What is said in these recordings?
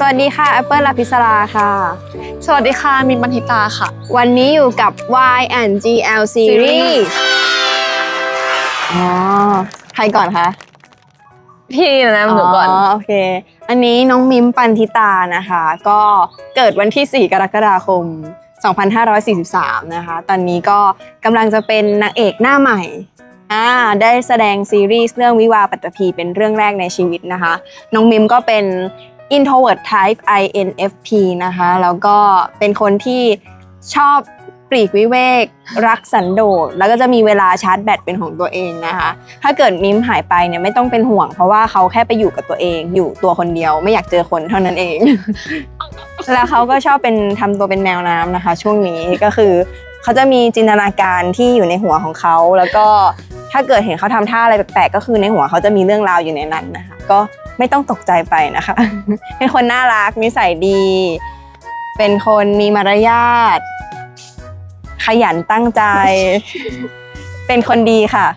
สวัสดีค่ะแอปเปิลลาพิศราค่ะสวัสดีค่ะมินท์ บันทิตาค่ะวันนี้อยู่กับ Y&GL Series อ๋อใครก่อนคะพี่นะหนูก่อนโอเคอันนี้น้องมิมปันทิตานะคะก็เกิดวันที่4 กรกฎาคม 2543นะคะตอนนี้ก็กำลังจะเป็นนางเอกหน้าใหม่ได้แสดงซีรีส์เรื่องวิวาห์ปัตตภีเป็นเรื่องแรกในชีวิตนะคะน้องมิมก็เป็น introvert type INFP นะคะแล้วก็เป็นคนที่ชอบปลีกวิเวกรักสันโดษแล้วก็จะมีเวลาชาร์จแบตเป็นของตัวเองนะคะถ้าเกิดมิมหายไปเนี่ยไม่ต้องเป็นห่วงเพราะว่าเขาแค่ไปอยู่กับตัวเองอยู่ตัวคนเดียวไม่อยากเจอคนเท่านั้นเอง แล้วเขาก็ชอบทำตัวเป็นแมวน้ำนะคะช่วงนี้ก็คือเขาจะมีจินตนาการที่อยู่ในหัวของเขาแล้วก็ถ้าเกิดเห็นเขาทำท่าอะไรแปลกๆก็คือในหัวเขาจะมีเรื่องราวอยู่ในนั้นนะคะก็ไม่ต้องตกใจไปนะคะ เป็นคนน่ารักนิสัยดีเป็นคนมีมารยาทขยันตั้งใจ เป็นคนดีค่ะ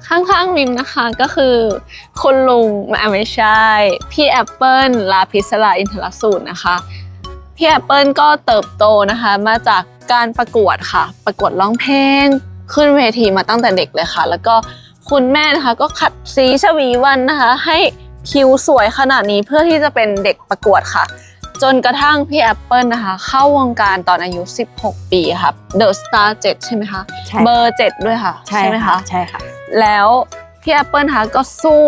ข้างๆมิมนะคะก็คือคุณลุงไม่ใช่พี่แอปเปิลลาพิศราอินทรสูตรนะคะพี่แอปเปิลก็เติบโตนะคะมาจากการประกวดค่ะประกวดร้องเพลงขึ้นเวทีมาตั้งแต่เด็กเลยค่ะแล้วก็คุณแม่นะคะก็ขัดสีชวีวันนะคะให้คิ้วสวยขนาดนี้เพื่อที่จะเป็นเด็กประกวดค่ะจนกระทั่งพี่แอปเปิลนะคะเข้าวงการตอนอายุ16 ปีค่ะ The Star 7ใช่ไหมคะเบอร์7ด้วยค่ะใช่ไหมคะใช่ค่ะแล้วพี่แอปเปิลนะคะก็สู้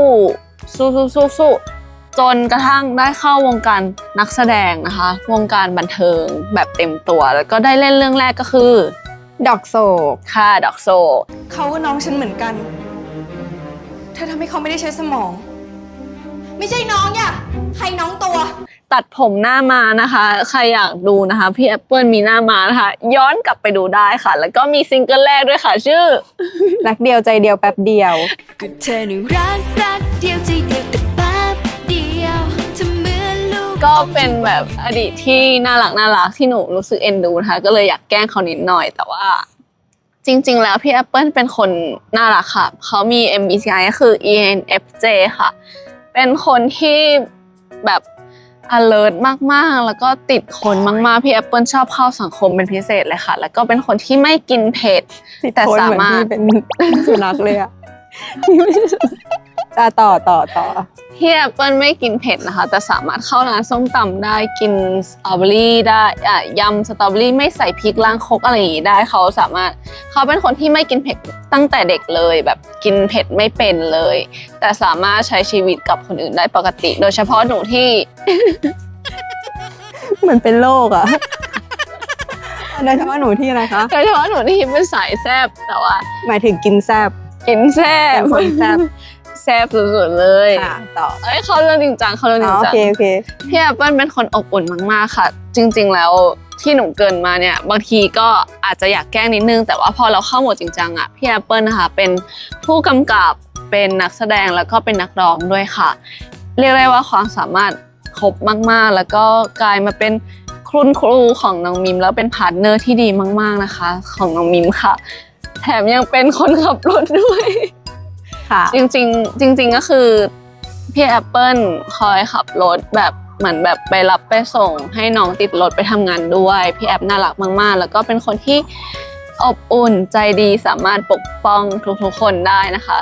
จนกระทั่งได้เข้าวงการนักแสดงนะคะวงการบันเทิงแบบเต็มตัวแล้วก็ได้เล่นเรื่องแรกก็คือดอกโศกค่ะดอกโศกเขาก็น้องฉันเหมือนกันเธอทำให้เขาไม่ได้ใช้สมองไม่ใช่น้องอย่ะใครน้องตัวตัดผมหน้ามานะคะใครอยากดูนะคะพี่แอปเปิลมีหน้ามานะคะย้อนกลับไปดูได้ค่ะแล้วก็มีซิงเกิลแรกด้วยค่ะชื่อรักเดียวใจเดียวแป๊บเดียวก็เธอหนูรักเดียวใจเดียวแต่แป๊บเดียวเธอเหมือนลูกก็เป็นแบบอดีตที่น่ารักที่หนูรู้สึกเอ็นดูนะคะก็เลยอยากแกล้งเขานิดหน่อยแต่ว่าจริงๆแล้วพี่แอปเปิลเป็นคนน่ารักค่ะเขามี MBTI ก็คือ ENFJ ค่ะเป็นคนที่แบบ alert มากๆแล้วก็ติดคนมากๆพี่แอปเปิลชอบเข้าสังคมเป็นพิเศษเลยค่ะแล้วก็เป็นคนที่ไม่กินเผ็ดแต่สามารถเป็นสุนัขเลยอะต่อพี่แอปเปิลไม่กินเผ็ดนะคะแต่สามารถเข้าร้านส้มตำได้กินสตรอเบอรี่ได้ยำสตรอเบอรี่ไม่ใส่พริกล้างครกอะไรอย่างนี้ได้เขาเป็นคนที่ไม่กินเผ็ดตั้งแต่เด็กเลยแบบกินเผ็ดไม่เป็นเลยแต่สามารถใช้ชีวิตกับคนอื่นได้ปกติโดยเฉพาะหนูที่ เหมือนเป็นโรคอะโดยเฉพาะหนูที่อะไรคะโดยเฉพาะหนูที่เป็นสายแซ่บแต่ว่าหมายถึงกินแซ่บแซ่บสุดๆเลยต่อเขาเรื่องจริงจังโอเคพี่แอปเปิลเป็นคนอบอุ่นมากๆค่ะจริงๆแล้วที่หนูเกินมาเนี่ยบางทีก็อาจจะอยากแกล้งนิดนึงแต่ว่าพอเราเข้าโหมดจริงจังอ่ะพี่แอปเปิลนะคะเป็นผู้กำกับเป็นนักแสดงแล้วก็เป็นนักร้องด้วยค่ะเรียกได้ว่าความสามารถครบมากๆแล้วก็กลายมาเป็นคุณครูของน้องมิมแล้วเป็นพาร์ทเนอร์ที่ดีมากๆนะคะของน้องมิมค่ะแถมยังเป็นคนขับรถด้วยจริงก็คือพี่แอปเปิลคอยขับรถแบบเหมือนแบบไปรับไปส่งให้น้องติดรถไปทำงานด้วยพี่แอปน่ารักมากๆแล้วก็เป็นคนที่อบอุ่นใจดีสามารถปกป้องทุกๆคนได้นะคะ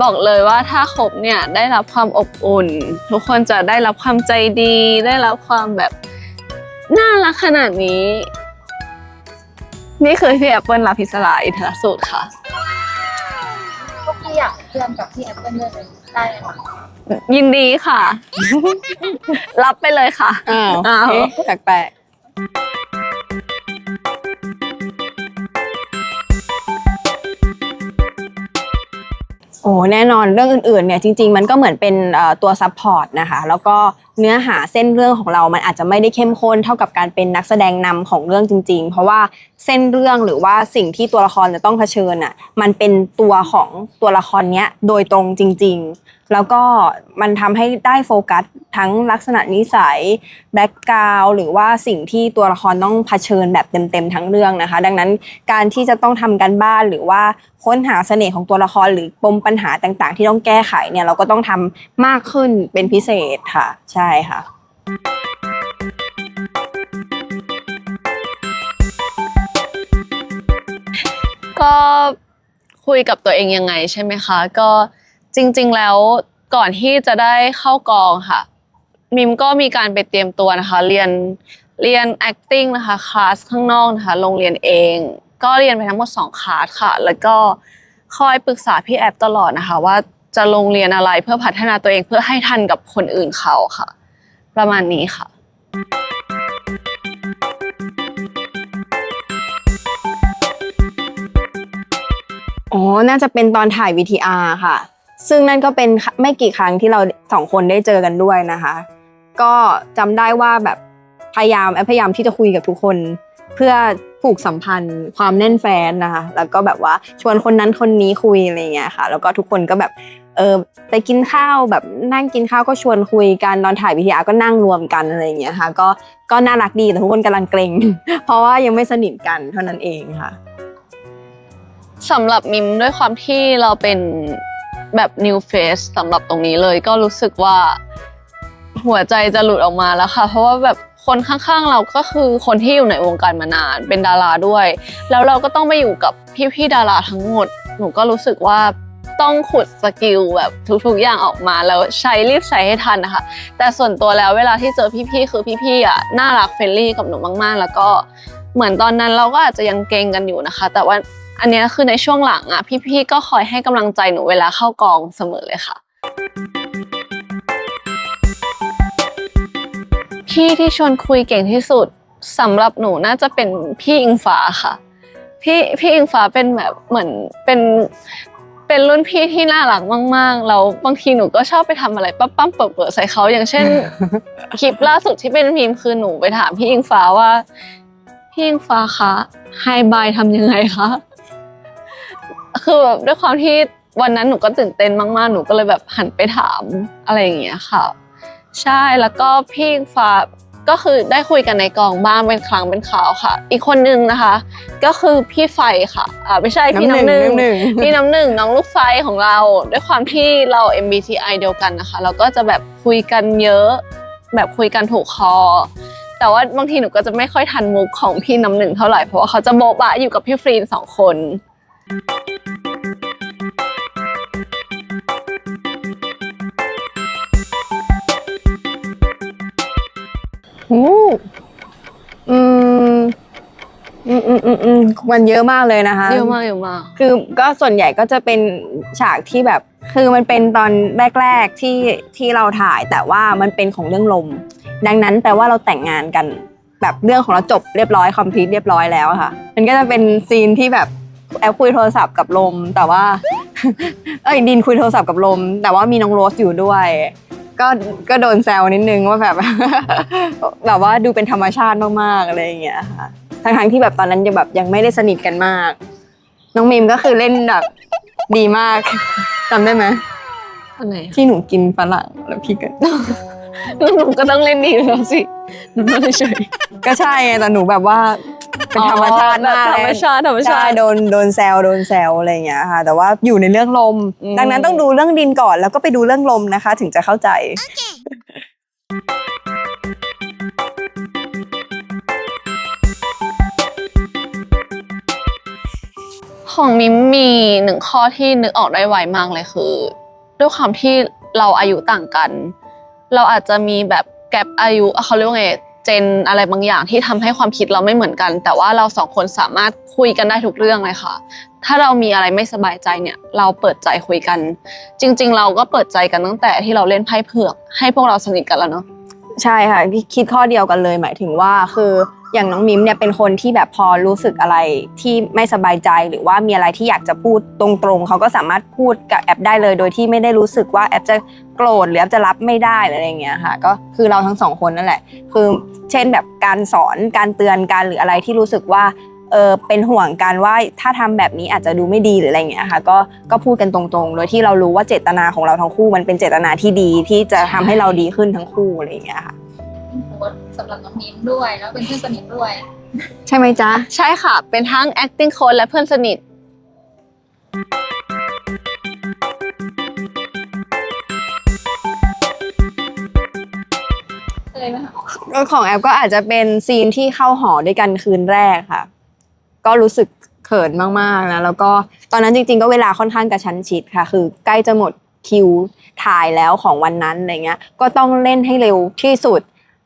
บอกเลยว่าถ้าคบเนี่ยได้รับความอบอุ่นทุกคนจะได้รับความใจดีได้รับความแบบน่ารักขนาดนี้นี่คือพี่แอปเปิลลาพิศราอินทรสูตรค่ะพวกพี่อยากเพื่อนกับพี่แอปเปิลด้วยได้ไหมคะยินดีค่ะ รับไปเลยค่ะอ้าวแปลกโอ้แน่นอนเรื่องอื่นๆเนี่ยจริงๆมันก็เหมือนเป็นตัวซัพพอร์ตนะคะแล้วก็เนื้อหาเส้นเรื่องของเรามันอาจจะไม่ได้เข้มข้นเท่ากับการเป็นนักแสดงนำของเรื่องจริงๆเพราะว่าเส้นเรื่องหรือว่าสิ่งที่ตัวละครจะต้องเผชิญอ่ะมันเป็นตัวของตัวละครเนี้ยโดยตรงจริงๆ แล้วก็มันทำให้ได้โฟกัสทั้งลักษณะนิสัยแบ็กกราวด์หรือว่าสิ่งที่ตัวละครต้องเผชิญแบบเต็มๆทั้งเรื่องนะคะดังนั้นการที่จะต้องทำการบ้านหรือว่าค้นหาเสน่ห์ของตัวละครหรือปมปัญหาต่างๆที่ต้องแก้ไขเนี่ยเราก็ต้องทำมากขึ้นเป็นพิเศษค่ะใช่ค่ะก็คุยกับตัวเองยังไงใช่ไหมคะก็จริงๆแล้วก่อนที่จะได้เข้ากองค่ะมิมก็มีการไปเตรียมตัวนะคะเรียน acting นะคะคลาสข้างนอกนะคะโรงเรียนเองก็เรียนไปทั้งหมด2คลาสค่ะแล้วก็คอยปรึกษาพี่แอฟตลอดนะคะว่าจะลงเรียนอะไรเพื่อพัฒนาตัวเองเพื่อให้ทันกับคนอื่นเขาค่ะประมาณนี้ค่ะอ๋อน่าจะเป็นตอนถ่าย VTR ค่ะซึ่งนั่นก็เป็นไม่กี่ครั้งที่เรา2คนได้เจอกันด้วยนะคะก็จำได้ว่าแบบพยายามที่จะคุยกับทุกคนเพื่อผูกสัมพันธ์ความแน่นแฟ้นนะคะแล้วก็แบบว่าชวนคนนั้นคนนี้คุยอะไรอย่างเงี้ยค่ะแล้วก็ทุกคนก็แบบไปกินข้าวแบบนั่งกินข้าวก็ชวนคุยกันตอนถ่าย VTR ก็นั่งรวมกันอะไรอย่างเงี้ยค่ะก็น่ารักดีแต่ทุกคนกำลังเกรง เพราะว่ายังไม่สนิทกันเท่านั้นเองค่ะสำหรับมิมด้วยความที่เราเป็นแบบ new face สำหรับตรงนี้เลยก็รู้สึกว่าหัวใจจะหลุดออกมาแล้วค่ะเพราะว่าแบบคนข้างๆเราก็คือคนที่อยู่ในวงการมานานเป็นดาราด้วยแล้วเราก็ต้องไปอยู่กับพี่ๆดาราทั้งหมดหนูก็รู้สึกว่าต้องขุดสกิลแบบทุกๆอย่างออกมาแล้วรีบใช้ให้ทันนะคะแต่ส่วนตัวแล้วเวลาที่เจอพี่ๆคือพี่ๆอ่ะน่ารักเฟรนลี่กับหนูมากๆแล้วก็เหมือนตอนนั้นเราก็อาจจะยังเกรงกันอยู่นะคะแต่ว่าอันนี้คือในช่วงหลังอ่ะพี่ๆก็คอยให้กำลังใจหนูเวลาเข้ากองเสมอเลยค่ะพี่ที่ชวนคุยเก่งที่สุดสำหรับหนูน่าจะเป็นพี่อิงฟ้าค่ะพี่อิงฟ้าเป็นแบบเหมือนเป็นรุ่นพี่ที่น่ารักมากๆแล้วบางทีหนูก็ชอบไปทำอะไรปั๊มๆเปิดๆใส่เขาอย่างเช่น คลิปล่าสุดที่เป็นมีมคือหนูไปถามพี่อิงฟ้าว่าพี่อิงฟ้าคะไฮบายทำยังไงคะคือแบบด้วยความที่วันนั้นหนูก็ตื่นเต้นมากๆหนูก็เลยแบบหันไปถามอะไรอย่างเงี้ยค่ะใช่แล้วก็พี่อิงฟ้าก็คือได้คุยกันในกองบ้างเป็นครั้งเป็นคราวค่ะอีกคนนึงนะคะก็คือพี่ไฟค่ะไม่ใช่พี่น้ำหนึ่งพี่น้ำหนึ่งน้องลูกไฟของเราด้วยความที่เรา MBTI เดียวกันนะคะเราก็จะแบบคุยกันเยอะแบบคุยกันถูกคอแต่ว่าบางทีหนูก็จะไม่ค่อยทันมุกของพี่น้ำหนึ่งเท่าไหร่เพราะว่าเขาจะโบ๊ะบะอยู่กับพี่ฟรีน2 คนมันเยอะมากเลยนะคะเยอะมากคือก็ส่วนใหญ่ก็จะเป็นฉากที่แบบคือมันเป็นตอนแรกๆที่เราถ่ายแต่ว่ามันเป็นของเรื่องลมดังนั้นแปลว่าเราแต่งงานกันแบบเรื่องของเราจบเรียบร้อยคอมพลีทเรียบร้อยแล้วค่ะมันก็จะเป็นซีนที่แบบแอปคุยโทรศัพท์กับลมแต่ว่าดินคุยโทรศัพท์กับลมแต่ว่ามีน้องโรสอยู่ด้วยก็โดนแซวนิดนึงว่าแบบ แบบว่าดูเป็นธรรมชาติมากๆอะไรอย่างเงี้ยค่ะทั้งที่แบบตอนนั้นยังไม่ได้สนิทกันมากน้องมิมก็คือเล่นแบบดีมากจำได้ไหมอันไหนที่หนูกินฝรั่งแล้วพี่กันหนูก็ต้องเล่นดีแล้วสิหนูไม่เฉยก็ใช่ไงแต่หนูแบบว่าเป็นธรรมชาติมากธรรมชาติใช่โดนแซวอะไรอย่างเงี้ยค่ะแต่ว่าอยู่ในเรื่องลมดังนั้นต้องดูเรื่องดินก่อนแล้วก็ไปดูเรื่องลมนะคะถึงจะเข้าใจของมิมมี1 ข้อที่นึกออกได้ไวมากเลยคือด้วยความที่เราอายุต่างกันเราอาจจะมีแบบแกปอายุเขาเรียกว่าไงเจนอะไรบางอย่างที่ทำให้ความคิดเราไม่เหมือนกันแต่ว่าเรา2 คนสามารถคุยกันได้ทุกเรื่องเลยค่ะถ้าเรามีอะไรไม่สบายใจเนี่ยเราเปิดใจคุยกันจริงๆเราก็เปิดใจกันตั้งแต่ที่เราเล่นไพ่เผือกให้พวกเราสนิทกันแล้วเนาะใช่ค่ะคิดข้อเดียวกันเลยหมายถึงว่าคืออย่างน้องมิมเนี่ยเป็นคนที่แบบพอรู้สึกอะไรที่ไม่สบายใจหรือว่ามีอะไรที่อยากจะพูดตรงๆเขาก็สามารถพูดกับแอปได้เลยโดยที่ไม่ได้รู้สึกว่าแอปจะโกรธหรือแอปจะรับไม่ได้อะไรอย่างเงี้ยค่ะก็คือเราทั้ง2 คนนั่นแหละคือเช่นแบบการสอนการเตือนการหรืออะไรที่รู้สึกว่า เป็นห่วงกันว่าถ้าทำแบบนี้อาจจะดูไม่ดีหรืออะไรอย่างเงี้ยค่ะก็พูดกันตรงๆโดยที่เรารู้ว่าเจตนาของเราทั้งคู่มันเป็นเจตนาที่ดีที่จะทำให้เราดีขึ้นทั้งคู่อะไรอย่างเงี้ยค่ะ โค้ชสำหรับน้องมิ้นด้วยแล้วเป็นเพื่อนสนิทด้วย ใช่ไหมจ๊ะ ใช่ค่ะ เป็นทั้ง acting coach และเพื่อนสนิท เลยไหมคะ ของแอปก็อาจจะเป็นซีนที่เข้าหอด้วยกันคืนแรกค่ะ ก็รู้สึกเขินมากๆนะแล้วก็ตอนนั้นจริงๆก็เวลาค่อนข้างกระชั้นชิดค่ะ คือใกล้จะหมดคิวถ่ายแล้วของวันนั้นอะไรเงี้ยก็ต้องเล่นให้เร็วที่สุด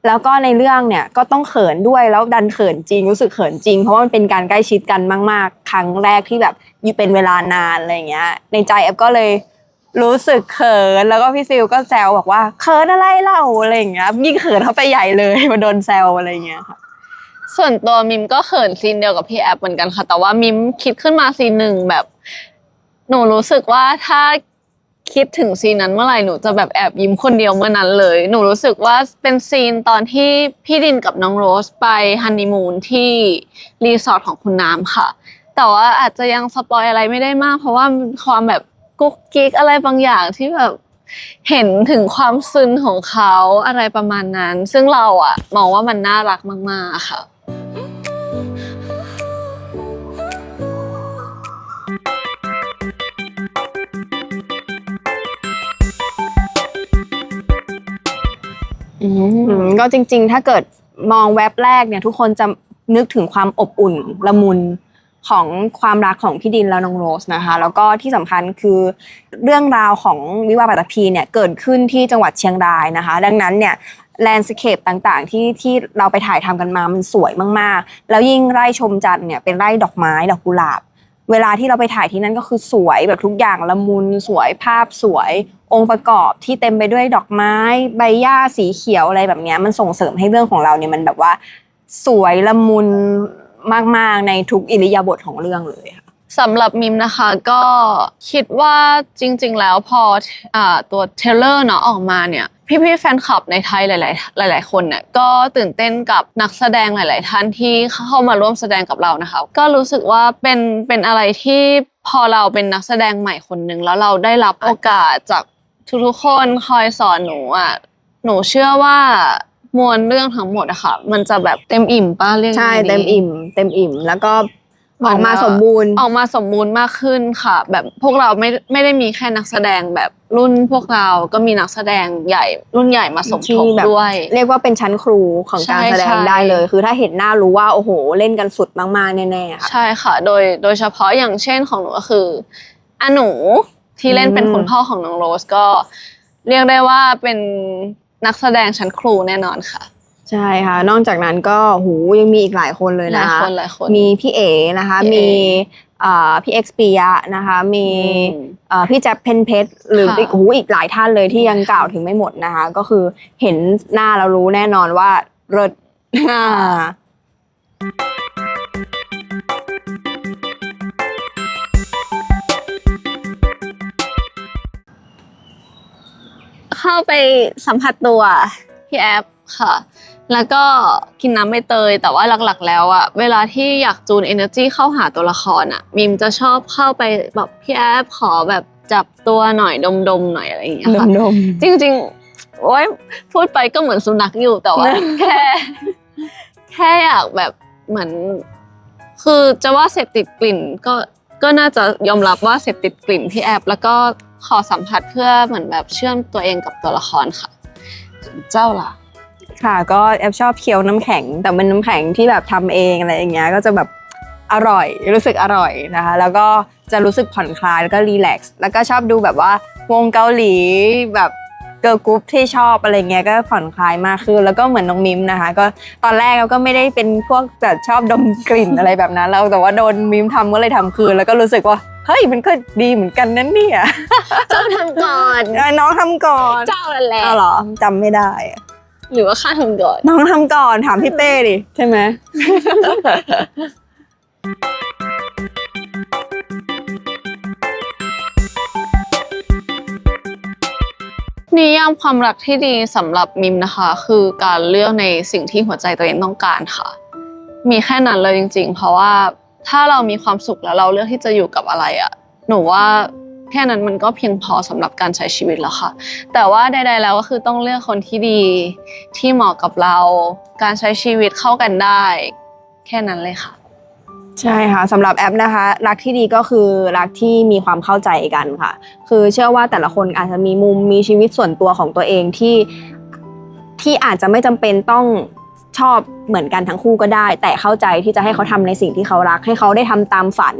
แล้วก็ในเรื่องเนี่ยก็ต้องเขินด้วยแล้วดันเขินจริงรู้สึกเขินจริงเพราะว่ามันเป็นการใกล้ชิดกันมากๆครั้งแรกที่แบบอยู่เป็นเวลานานอะไรเงี้ยในใจแอปก็เลยรู้สึกเขินแล้วก็พี่ซิลก็แซวบอกว่าเขินอะไรเล่าอะไรอย่างเงี้ยยิ่งเขินเข้าไปใหญ่เลยมาโดนแซวอะไรเงี้ยค่ะ ส่วนตัวมิมก็เขินซีนเดียวกับพี่แอปเหมือนกันค่ะ แต่ว่ามิมคิดขึ้นมาซีนหนึ่งแบบ หนูรู้สึกว่าถ้าคิดถึงซีนนั้นเมื่อไหร่หนูจะแบบแอบยิ้มคนเดียวเมื่อนั้นเลย หนูรู้สึกว่าเป็นซีนตอนที่พี่ดินกับน้องโรสไปฮันนีมูนที่รีสอร์ทของคุณน้ำค่ะ แต่ว่าอาจจะยังสปอยอะไรไม่ได้มาก เพราะว่ามันความแบบกุ๊กกิ๊กอะไรบางอย่างที่แบบเห็นถึงความซึ้งของเขาอะไรประมาณนั้น ซึ่งเราอะมองว่ามันน่ารักมากๆค่ะ ก็จริงๆถ้าเกิดมองแว็บแรกเนี่ยทุกคนจะนึกถึงความอบอุ่นละมุนของความรักของพี่ดินและน้องโรสนะคะแล้วก็ที่สำคัญคือเรื่องราวของวิวาห์ปัตตภีเนี่ยเกิดขึ้นที่จังหวัดเชียงรายนะคะดังนั้นเนี่ยแลนด์สเคปต่างๆที่เราไปถ่ายทำกันมามันสวยมากๆแล้วยิ่งไร่ชมจันทร์เนี่ยเป็นไร่ดอกไม้ดอกกุหลาบเวลาที่เราไปถ่ายที่นั่นก็คือสวยแบบทุกอย่างละมุนสวยภาพสวยองค์ประกอบที่เต็มไปด้วยดอกไม้ใบหญ้าสีเขียวอะไรแบบนี้มันส่งเสริมให้เรื่องของเราเนี่ยมันแบบว่าสวยละมุนมากๆในทุกอิริยาบถของเรื่องเลยค่ะ สำหรับมิมนะคะก็คิดว่าจริงๆแล้วพอตัวเทรลเลอร์เนาะออกมาเนี่ยพี่ๆแฟนคลับในไทยหลายๆคนเนี่ยก็ตื่นเต้นกับนักแสดงหลายๆท่านที่เข้ามาร่วมแสดงกับเรานะคะก็รู้สึกว่าเป็นอะไรที่พอเราเป็นนักแสดงใหม่คนหนึ่งแล้วเราได้รับโอกาสจากทุกๆคนคอยสอนหนูหนูเชื่อว่ามวลเรื่องทั้งหมดอะค่ะมันจะแบบเต็มอิ่มป่ะเรื่องนี้ใช่เต็มอิ่มแล้วก็ออกมาสมบูรณ์มากขึ้นค่ะแบบพวกเราไม่ได้มีแค่นักแสดงแบบรุ่นพวกเราก็มีนักแสดงใหญ่รุ่นใหญ่มาสมทบด้วยเรียกว่าเป็นชั้นครูของการแสดงได้เลยคือถ้าเห็นหน้ารู้ว่าโอ้โหเล่นกันสุดมากๆแน่ๆค่ะใช่ค่ะโดยเฉพาะอย่างเช่นของหนูก็คือหนูที่เล่นเป็นคุณพ่อของน้องโรสก็เรียกได้ว่าเป็นนักแสดงชั้นครูแน่นอนค่ะใช่ค่ะนอกจากนั้นก็หูยังมีอีกหลายคนเลยนะคะหลายคนมีพี่เอ๋นะคะมีพี่เอ็กซ์ปียะนะคะมีพี่แจ๊บเพนเพชรหรืออีกหลายท่านเลยที่ยังกล่าวถึงไม่หมดนะคะก็คือเห็นหน้าเรารู้แน่นอนว่าเลิศเข้าไปสัมผัสตัวพี่แอฟค่ะแล้วก็กินน้ำใบเตยแต่ว่าหลักๆแล้วเวลาที่อยากจูน energy เข้าหาตัวละครมิมจะชอบเข้าไปแบบพี่แอฟขอแบบจับตัวหน่อยดมๆหน่อยอะไรอย่างเงี้ยค่ะจริงๆโอ๊ยพูดไปก็เหมือนสุนัขอยู่แต่ว่า แค่อยากแบบเหมือนคือจะว่าเสพติดกลิ่นก็น่าจะยอมรับว่าเสพติดกลิ่นพี่แอฟแล้วก็ขอสัมผัสเพื่อเหมือนแบบเชื่อมตัวเองกับตัวละครค่ะเจ้าล่ะค่ะก็แอปชอบเคี้ยวน้ำแข็งแต่เป็นน้ำแข็งที่แบบทำเองอะไรอย่างเงี้ยก็จะแบบอร่อยรู้สึกอร่อยนะคะแล้วก็จะรู้สึกผ่อนคลายแล้วก็รีแลกซ์แล้วก็ชอบดูแบบว่าวงเกาหลีแบบเกิร์ลกรุ๊ปที่ชอบอะไรเงี้ยก็ผ่อนคลายมากขึ้นแล้วก็เหมือนน้องมิมนะคะก็ตอนแรกเราก็ไม่ได้เป็นพวกแบบชอบดมกลิ่นอะไรแบบนั้นแล้วแต่ว่าโดนมิมทำก็เลยทำคืนแล้วก็รู้สึกว่าเฮ้ยมันก็ดีเหมือนกันนั่นเนี่ยเจ้าทำก่อนน้องทำก่อนเจ้านั่นแหละเหรอจำไม่ได้หรือว่าข้าทำก่อนน้องทำก่อนถามพี่เป้ดิใช่ไหม นิยามความรักที่ดีสำหรับมิมนะคะคือการเลือกในสิ่งที่หัวใจตัวเองต้องการค่ะ มีแค่นั้นเลยจริงๆ เพราะว่าถ้าเรามีความสุขแล้วเราเลือกที่จะอยู่กับอะไรอ่ะหนูว่าแค่นั้นมันก็เพียงพอสำหรับการใช้ชีวิตแล้วค่ะแต่ว่าใดๆแล้วก็คือต้องเลือกคนที่ดีที่เหมาะกับเราการใช้ชีวิตเข้ากันได้แค่นั้นเลยค่ะใช่ค่ะสำหรับแอปนะคะรักที่ดีก็คือรักที่มีความเข้าใจกันค่ะคือเชื่อว่าแต่ละคนอาจจะมีมุมมีชีวิตส่วนตัวของตัวเองที่อาจจะไม่จำเป็นต้องชอบเหมือนกันทั้งคู่ก็ได้ แต่เข้าใจที่จะให้เขาทำในสิ่งที่เขารักให้เขาได้ทำตามฝัน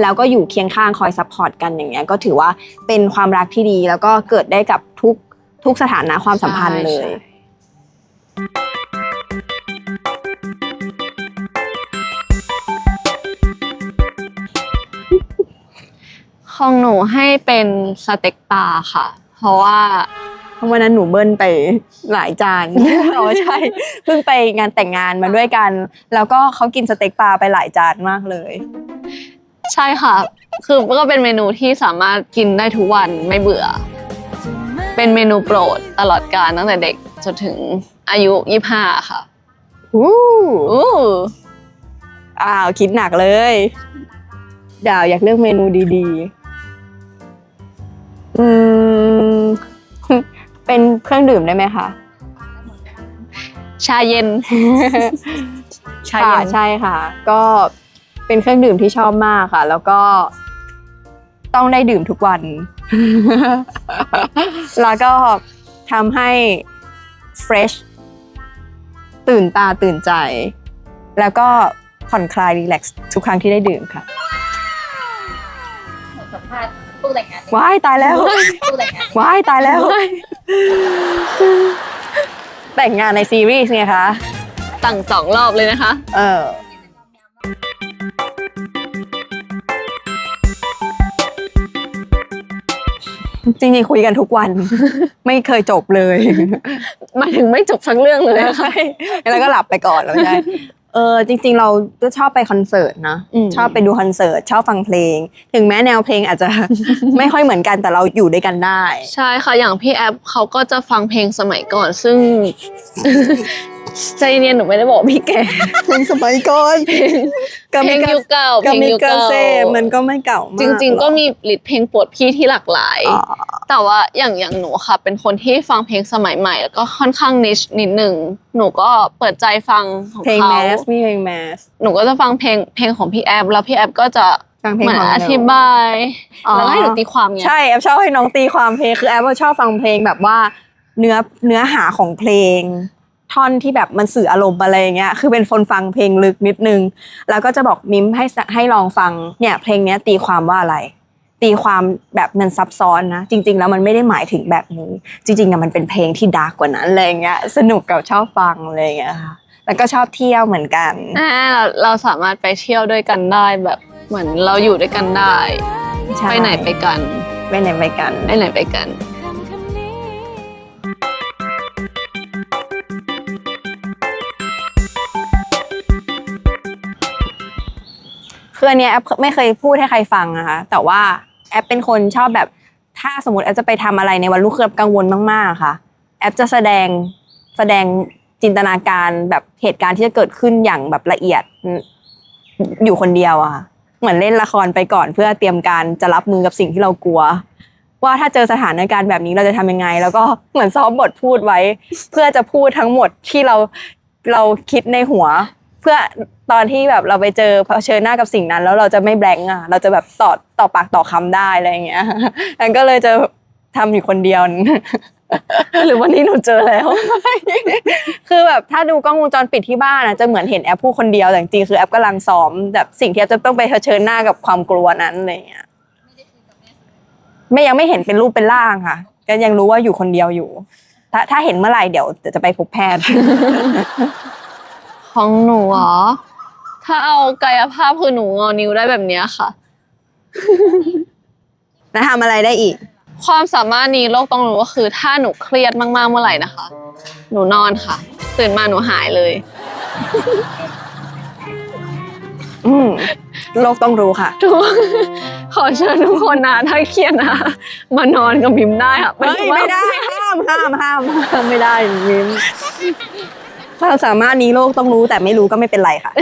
แล้วก็อยู่เคียงข้างคอยซัพพอร์ตกันอย่างเงี้ยก็ถือว่าเป็นความรักที่ดีแล้วก็เกิดได้กับทุกสถานะความสัมพันธ์เลย ของหนูให้เป็นสเต็กปลาค่ะ เพราะว่าวันนั้นหนูเบิ้ลไปหลายจาน อ๋อใช่เพิ่งไปงานแต่งงานมาด้วยกันแล้วก็เขากินสเต็กปลาไปหลายจานมากเลยใช่ค่ะคือก็เป็นเมนูที่สามารถกินได้ทุกวันไม่เบื่อเป็นเมนูโปรดตลอดกาลตั้งแต่เด็กจนถึงอายุ25ค่ะคิดหนักเลยดาวอยากเลือกเมนูดีๆเป็นเครื่องดื่มได้ไหมคะชาเย็น ชาเย็นใช่ค่ะก็เป็นเครื่องดื่มที่ชอบมากค่ะแล้วก็ต้องได้ดื่มทุกวัน แล้วก็ทำให้ fresh ตื่นตาตื่นใจแล้วก็ผ่อนคลายรีแลกซ์ทุกครั้งที่ได้ดื่มค่ะสัมภาษณ์ผู้แต่งงานว้ายตายแล้วว้ายตายแล้วแต่งงานในซีรีส์ไงคะตั้ง2 รอบเลยนะคะจริงๆคุยกันทุกวันไม่เคยจบเลยหมายถึงไม่จบสักเรื่องเลยใช่แล้วก็หลับไปก่อนแล้วใช่จริงๆเราก็ชอบไปคอนเสิร์ตนะชอบไปดูคอนเสิร์ตชอบฟังเพลงถึงแม้แนวเพลงอาจจะไม่ค่อยเหมือนกันแต่เราอยู่ด้วยกันได้ใช่ค่ะอย่างพี่แอฟเขาก็จะฟังเพลงสมัยก่อนซึ่งใจเย็นหนูไม่ได้บอกพี่แกเพลงสมัยก่อนเพลงยุคเก่าเพลงยุคเก่ามันก็ไม่เก่ามากจริงๆก็มีลิสต์เพลงโปรดพี่ที่หลากหลายแต่ว่าอย่างหนูค่ะเป็นคนที่ฟังเพลงสมัยใหม่แล้วก็ค่อนข้างนิดนึงหนูก็เปิดใจฟังของเขาเพลงแมสมีเพลงแมสหนูก็จะฟังเพลงของพี่แอฟแล้วพี่แอฟก็จะเหมือนอธิบายแล้วให้หนูตีความไงใช่แอฟชอบให้น้องตีความเพลงคือแอฟชอบฟังเพลงแบบว่าเนื้อหาของเพลงท่อนที่แบบมันสื่ออารมณ์อะไรอย่างเงี้ยคือเป็นคนฟังเพลงลึกนิดนึงแล้วก็จะบอกมิมให้ลองฟังเนี่ยเพลงเนี้ยตีความว่าอะไรตีความแบบมันซับซ้อนนะจริงๆแล้วมันไม่ได้หมายถึงแบบนี้จริงๆอะมันเป็นเพลงที่ดาร์กกว่านั้นอะไรอย่างเงี้ยสนุกกับชอบฟังอะไรอย่างเงี้ยค่ะแล้วก็ชอบเที่ยวเหมือนกันเราสามารถไปเที่ยวด้วยกันได้แบบเหมือนเราอยู่ด้วยกันได้ไปไหนไปกันไปไหนไปกันไปไหนไปกันคืออันเนี้ยแอปไม่เคยพูดให้ใครฟังนะคะแต่ว่าแอปเป็นคนชอบแบบถ้าสมมติแอปจะไปทำอะไรในวันรุ่งขึ้นกังวลมากๆค่ะแอปจะแสดงจินตนาการแบบเหตุการณ์ที่จะเกิดขึ้นอย่างแบบละเอียดอยู่คนเดียวอะค่ะเหมือนเล่นละครไปก่อนเพื่อเตรียมการจะรับมือกับสิ่งที่เรากลัวว่าถ้าเจอสถานการณ์แบบนี้เราจะทำยังไงแล้วก็เหมือนซ้อมบทพูดไว้เพื่อจะพูดทั้งหมดที่เราคิดในหัวเพื่อตอนที่แบบเราไปเผชิญหน้ากับสิ่งนั้นแล้วเราจะไม่แบงค์อ่ะเราจะแบบต่อปากต่อคำได้อะไรอย่างเงี้ยงั้นก็เลยจะทำอยู่คนเดียวหรือวันนี้หนูเจอแล้วคือแบบถ้าดูกล้องวงจรปิดที่บ้านอ่ะจะเหมือนเห็นแอปพูดคนเดียวแต่จริงๆคือแอปกำลังซ้อมแบบสิ่งที่แอปจะต้องไปเผชิญหน้ากับความกลัวนั้นอะไรอย่างเงี้ยยังไม่เห็นเป็นรูปเป็นร่างค่ะก็ยังรู้ว่าอยู่คนเดียวอยู่ถ้าเห็นเมื่อไหร่เดี๋ยวจะไปพบแพทย์ของหนูเหรอถ้าเอากายภาพคือหนูงอนิ้วได้แบบนี้ค่ะแล้วทำอะไรได้อีกความสามารถนี้โลกต้องรู้ก็คือถ้าหนูเครียดมากๆเมื่อไหร่นะคะหนูนอนค่ะตื่นมาหนูหายเลยโลกต้องรู้ค่ะขอเชิญทุกคนนะถ้าเครียดนะมานอนกับมิมได้ค่ะไม่ได้ห้ามไม่ได้มิม ความสามารถนี้โลกต้องรู้แต่ไม่รู้ก็ไม่เป็นไรค่ะ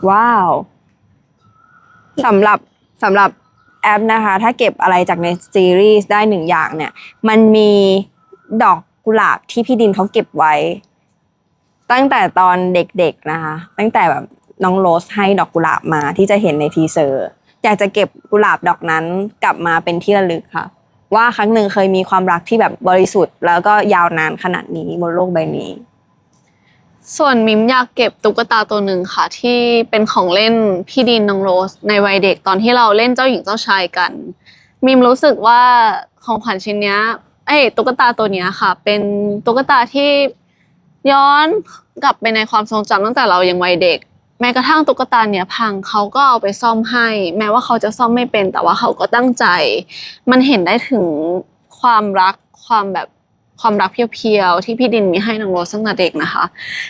ว้าวสำหรับแอปนะคะ ถ้าเก็บอะไรจากในซีรีส์ได้หนึ่งอย่างเนี่ย มันมีดอกกุหลาบที่พี่ดินเขาเก็บไว้ ตั้งแต่ตอนเด็กๆนะคะ ตั้งแต่แบบน้องโรสให้ดอกกุหลาบมาที่จะเห็นในทีเซอร์อยากจะเก็บกุหลาบดอกนั้นกลับมาเป็นที่ระลึกค่ะ ว่าครั้งหนึ่งเคยมีความรักที่แบบบริสุทธิ์แล้วก็ยาวนานขนาดนี้บนโลกใบนี้ ส่วนมิมอยากเก็บตุ๊กตาตัวหนึ่งค่ะที่เป็นของเล่นพี่ดินน้องโรสในวัยเด็กตอนที่เราเล่นเจ้าหญิงเจ้าชายกันมิมรู้สึกว่าของขวัญชิ้นเนี้ยตุ๊กตาตัวเนี้ยค่ะเป็นตุ๊กตาที่ย้อนกลับไปในความทรงจำตั้งแต่เรายังวัยเด็กแม้กระทั่งตุ๊กตาเนี้ยพังเขาก็เอาไปซ่อมให้แม้ว่าเขาจะซ่อมไม่เป็นแต่ว่าเขาก็ตั้งใจมันเห็นได้ถึงความรักความรักเพียวๆที่พี่ดินมีให้น้องโรสตั้งแต่เด็กนะคะ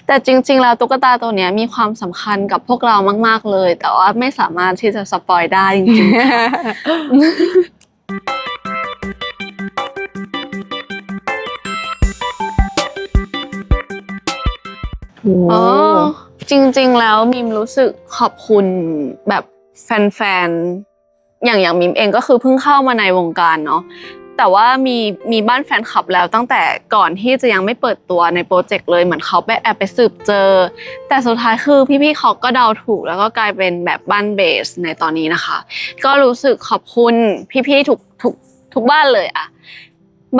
แต่จริงๆแล้วตุ๊กตาตัวเนี้ยมีความสำคัญกับพวกเรามากๆเลยแต่ว่าไม่สามารถที่จะสปอยได้จริงๆค่ะ อ๋อจริงๆแล้วมิมรู้สึกขอบคุณแบบแฟนๆอย่างมิมเองก็คือเพิ่งเข้ามาในวงการเนาะแต่ว่ามีบ้านแฟนคลับแล้วตั้งแต่ก่อนที่จะยังไม่เปิดตัวในโปรเจกต์เลยเหมือนเขาไปแอบไปสืบเจอแต่สุดท้ายคือพี่ๆเขาก็เดาถูกแล้วก็กลายเป็นแบบบ้านเบสในตอนนี้นะคะก็รู้สึกขอบคุณพี่ๆทุกบ้านเลยอะ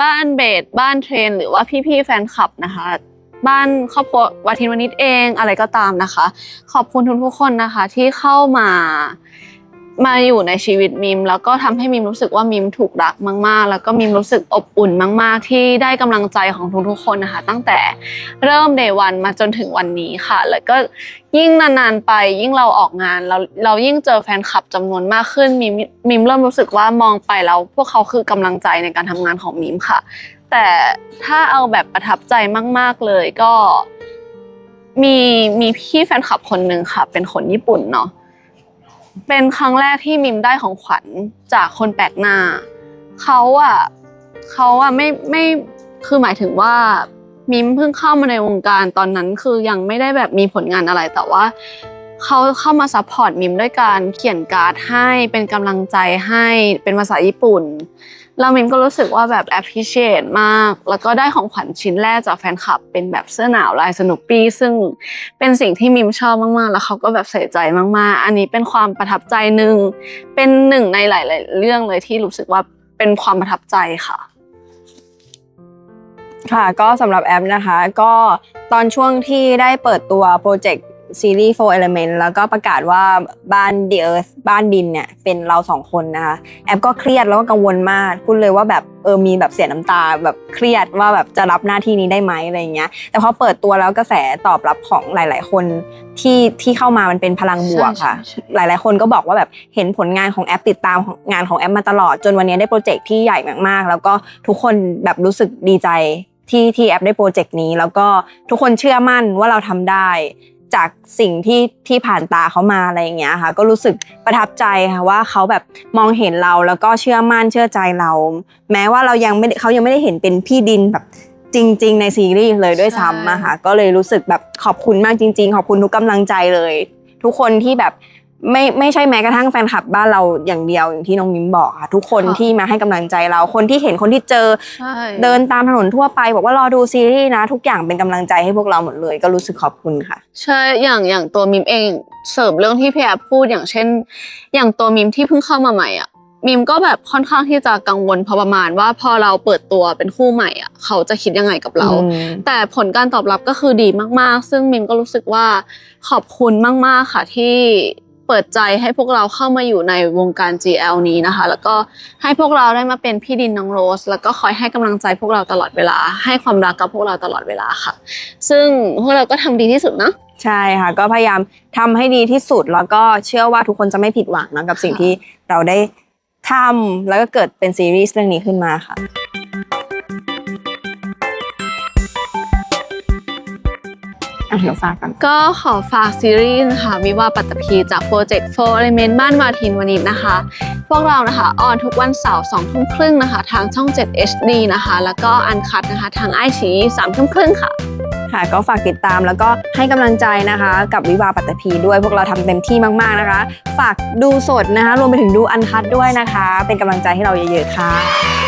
บ้านเบสบ้านเทรนหรือว่าพี่ๆแฟนคลับนะคะบ้านครอบครัววาทินวณิชเองอะไรก็ตามนะคะขอบคุณทุกคนนะคะที่เข้ามาอยู่ในชีวิตมิมแล้วก็ทำให้มิมรู้สึกว่ามิมถูกรักมากๆแล้วก็มิมรู้สึกอบอุ่นมากๆที่ได้กำลังใจของทุกๆคนนะคะตั้งแต่เริ่ม Day 1มาจนถึงวันนี้ค่ะแล้วก็ยิ่งนานๆไปยิ่งเราออกงานเรายิ่งเจอแฟนคลับจำนวนมากขึ้นมิมเริ่มรู้สึกว่ามองไปแล้วพวกเขาคือกำลังใจในการทำงานของมิมค่ะแต่ถ้าเอาแบบประทับใจมากๆเลยก็มีพี่แฟนคลับคนหนึ่งค่ะเป็นคนญี่ปุ่นเนาะเป็นครั้งแรกที่มิมได้ของขวัญจากคนแปลกหน้าเขาไม่คือหมายถึงว่ามิมเพิ่งเข้ามาในวงการตอนนั้นคือยังไม่ได้แบบมีผลงานอะไรแต่ว่าเขาเข้ามาซัพพอร์ตมิมด้วยการเขียนการ์ดให้เป็นกำลังใจให้เป็นภาษาญี่ปุ่นแล้วมิมก็รู้สึกว่าแบบ appreciate มากแล้วก็ได้ของขวัญชิ้นแรกจากแฟนคลับเป็นแบบเสื้อหนาวลายสนุปปี้ซึ่งเป็นสิ่งที่มิมชอบมากๆแล้วเขาก็แบบใส่ใจมากๆอันนี้เป็นความประทับใจเป็นหนึ่งในหลายๆเรื่องเลยที่รู้สึกว่าเป็นความประทับใจค่ะค่ะก็สำหรับแอปนะคะก็ตอนช่วงที่ได้เปิดตัวโปรเจกต์ซีรีส์ Four Element แล้วก็ประกาศว่าบ้าน The Earth บ้านดินเนี่ยเป็นเราสองคนนะคะแอปก็เครียดแล้วก็กังวลมากพูดเลยว่าแบบมีแบบเสียน้ำตาแบบเครียดว่าแบบจะรับหน้าที่นี้ได้ไหมอะไรอย่างเงี้ยแต่พอเปิดตัวแล้วกระแสตอบรับของหลายๆคนที่เข้ามามันเป็นพลังบวกค่ะหลายๆคนก็บอกว่าแบบเห็นผลงานของแอปติดตามงานของแอปมาตลอดจนวันนี้ได้โปรเจกต์ที่ใหญ่มากๆแล้วก็ทุกคนแบบรู้สึกดีใจที่แอปได้โปรเจกต์นี้แล้วก็ทุกคนเชื่อมั่นว่าเราทำได้จากสิ่งที่ผ่านตาเขามาอะไรอย่างเงี้ยค่ะก็รู้สึกประทับใจค่ะว่าเขาแบบมองเห็นเราแล้วก็เชื่อมั่นเชื่อใจเราแม้ว่าเขายังไม่ได้เห็นเป็นพี่ดินแบบจริงๆในซีรีส์เลยด้วยซ้ำอะค่ะก็เลยรู้สึกแบบขอบคุณมากจริงๆขอบคุณทุกกำลังใจเลยทุกคนที่แบบไม่ใช่แม้กระทั่งแฟนคลับบ้านเราอย่างเดียวอย่างที่น้องมิ้มบอกค่ะทุกคนที่มาให้กำลังใจเราคนที่เห็นคนที่เจอเดินตามถนนทั่วไปบอกว่ารอดูซีรีส์นะทุกอย่างเป็นกำลังใจให้พวกเราหมดเลยก็รู้สึกขอบคุณค่ะใช่อย่างตัวมิมเองเสริมเรื่องที่พี่แอฟพูดอย่างเช่นอย่างตัวมิมที่เพิ่งเข้ามาใหม่อ่ะมิมก็แบบค่อนข้างที่จะกังวลพอประมาณว่าพอเราเปิดตัวเป็นคู่ใหม่อ่ะเขาจะคิดยังไงกับเราแต่ผลการตอบรับก็คือดีมากๆซึ่งมิมก็รู้สึกว่าขอบคุณมากๆค่ะที่เปิดใจให้พวกเราเข้ามาอยู่ในวงการ GL นี้นะคะแล้วก็ให้พวกเราได้มาเป็นพี่ดินน้องโรสแล้วก็คอยให้กำลังใจพวกเราตลอดเวลาให้ความรักกับพวกเราตลอดเวลาค่ะซึ่งพวกเราก็ทำดีที่สุดนะใช่ค่ะก็พยายามทำให้ดีที่สุดแล้วก็เชื่อว่าทุกคนจะไม่ผิดหวังนะกับสิ่งที่เราได้ทำแล้วก็เกิดเป็นซีรีส์เรื่องนี้ขึ้นมาค่ะ เดี๋ยวฝากกัน ก็ขอฝากซีรีส์นะคะวิวาห์ปัตตภีจากโปรเจกต์4 Element บ้านมาทินวณิชนะคะ พวกเรานะคะออนทุกวันเสาร์2 ทุ่มครึ่งนะคะทางช่อง7 HD นะคะแล้วก็อันคัดนะคะทางไอชี3 ทุ่มครึ่งค่ะ ค่ะก็ฝากติดตามแล้วก็ให้กำลังใจนะคะกับวิวาห์ปัตตภีด้วยพวกเราทำเต็มที่มากๆนะคะ ฝากดูสดนะคะรวมไปถึงดูอันคัดด้วยนะคะ เป็นกำลังใจให้เราเยอะๆค่ะ